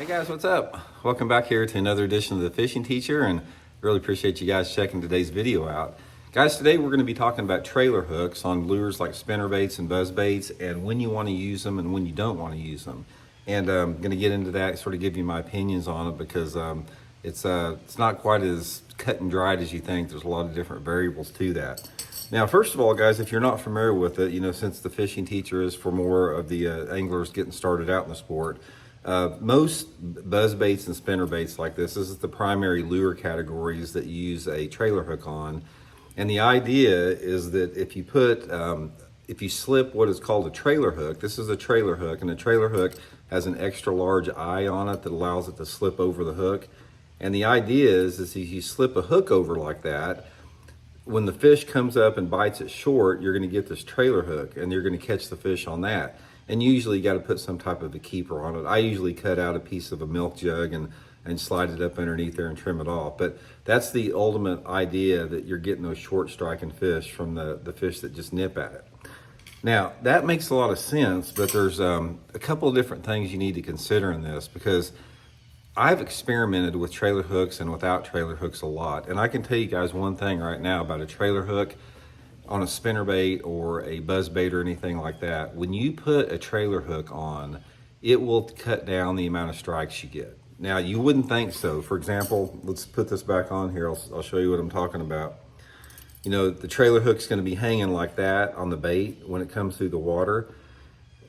Hey guys, what's up? Welcome back here to another edition of The Fishing Teacher, and really appreciate you guys checking today's video out. Guys, today we're going to be talking about trailer hooks on lures like spinnerbaits and buzzbaits, and when you want to use them and when you don't want to use them. And I'm going to get into that, sort of give you my opinions on it, because it's not quite as cut and dried as you think. There's a lot of different variables to that. Now, first of all, guys, if you're not familiar with it, since The Fishing Teacher is for more of the anglers getting started out in the sport, most buzzbaits and spinnerbaits like this is the primary lure categories that you use a trailer hook on. And the idea is that if you slip what is called a trailer hook, this is a trailer hook, and a trailer hook has an extra large eye on it that allows it to slip over the hook. And the idea is if you slip a hook over like that, when the fish comes up and bites it short, you're going to get this trailer hook and you're going to catch the fish on that. And usually you got to put some type of a keeper on it. I usually cut out a piece of a milk jug and slide it up underneath there and trim it off. But that's the ultimate idea, that you're getting those short striking fish from the fish that just nip at it. Now, that makes a lot of sense, but there's a couple of different things you need to consider in this, because I've experimented with trailer hooks and without trailer hooks a lot. And I can tell you guys one thing right now about a trailer hook on a spinnerbait or a buzzbait or anything like that. When you put a trailer hook on, it will cut down the amount of strikes you get. Now, you wouldn't think so. For example, let's put this back on here. I'll show you what I'm talking about. The trailer hook's going to be hanging like that on the bait when it comes through the water.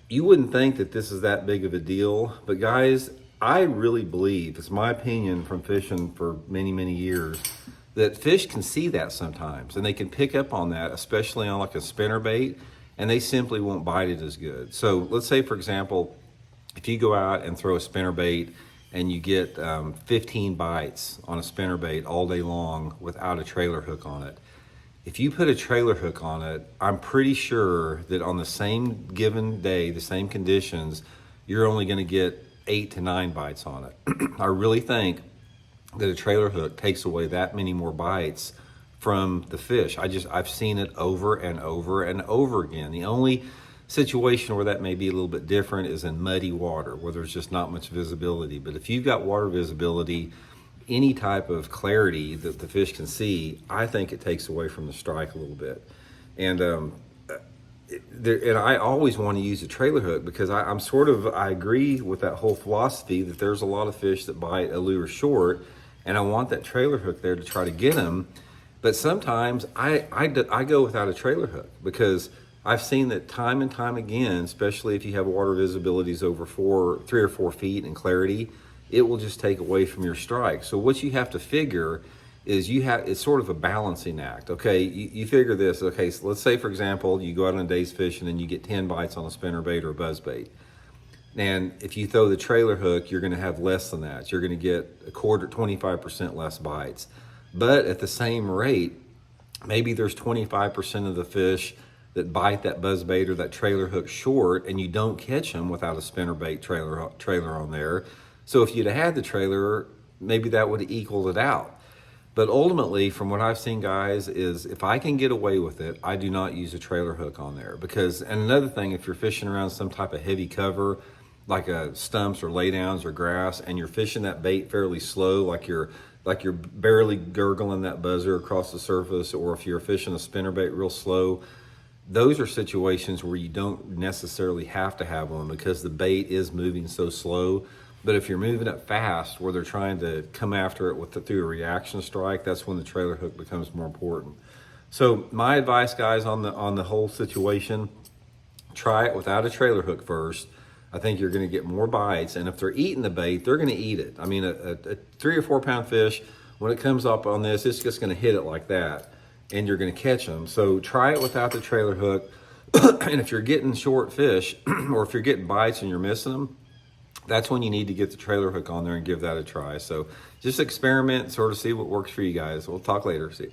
You wouldn't think that this is that big of a deal, but guys, I really believe, it's my opinion from fishing for many, many years, that fish can see that sometimes, and they can pick up on that, especially on like a spinnerbait, and they simply won't bite it as good. So let's say, for example, if you go out and throw a spinnerbait and you get 15 bites on a spinnerbait all day long without a trailer hook on it. If you put a trailer hook on it, I'm pretty sure that on the same given day, the same conditions, you're only going to get 8 to 9 bites on it. I really think that a trailer hook takes away that many more bites from the fish. I've seen it over and over and over again. The only situation where that may be a little bit different is in muddy water, where there's just not much visibility. But if you've got water visibility, any type of clarity that the fish can see, I think it takes away from the strike a little bit. And I always want to use a trailer hook, because I agree with that whole philosophy that there's a lot of fish that bite a lure short, and I want that trailer hook there to try to get them. But sometimes I go without a trailer hook, because I've seen that time and time again, especially if you have water visibilities over 3 or 4 feet in clarity, it will just take away from your strike. So what you have to figure is it's sort of a balancing act. Okay, you figure this. Okay, so let's say, for example, you go out on a day's fishing and you get 10 bites on a spinnerbait or a buzzbait. And if you throw the trailer hook, you're going to have less than that. You're going to get 25% less bites. But at the same rate, maybe there's 25% of the fish that bite that buzzbait or that trailer hook short, and you don't catch them without a spinnerbait trailer on there. So if you'd have had the trailer, maybe that would have equaled it out. But ultimately, from what I've seen, guys, is if I can get away with it, I do not use a trailer hook on there. And another thing, if you're fishing around some type of heavy cover, like stumps or laydowns or grass, and you're fishing that bait fairly slow, like you're barely gurgling that buzzer across the surface, or if you're fishing a spinnerbait real slow, those are situations where you don't necessarily have to have one, because the bait is moving so slow. But if you're moving it fast, where they're trying to come after it through a reaction strike, that's when the trailer hook becomes more important. So my advice, guys, on the whole situation, try it without a trailer hook first. I think you're going to get more bites, and if they're eating the bait, they're going to eat it. I mean, a 3 or 4 pound fish, when it comes up on this, it's just going to hit it like that, and you're going to catch them. So try it without the trailer hook. And if you're getting short fish, or if you're getting bites and you're missing them, that's when you need to get the trailer hook on there and give that a try. So just experiment, sort of see what works for you guys. We'll talk later. See you.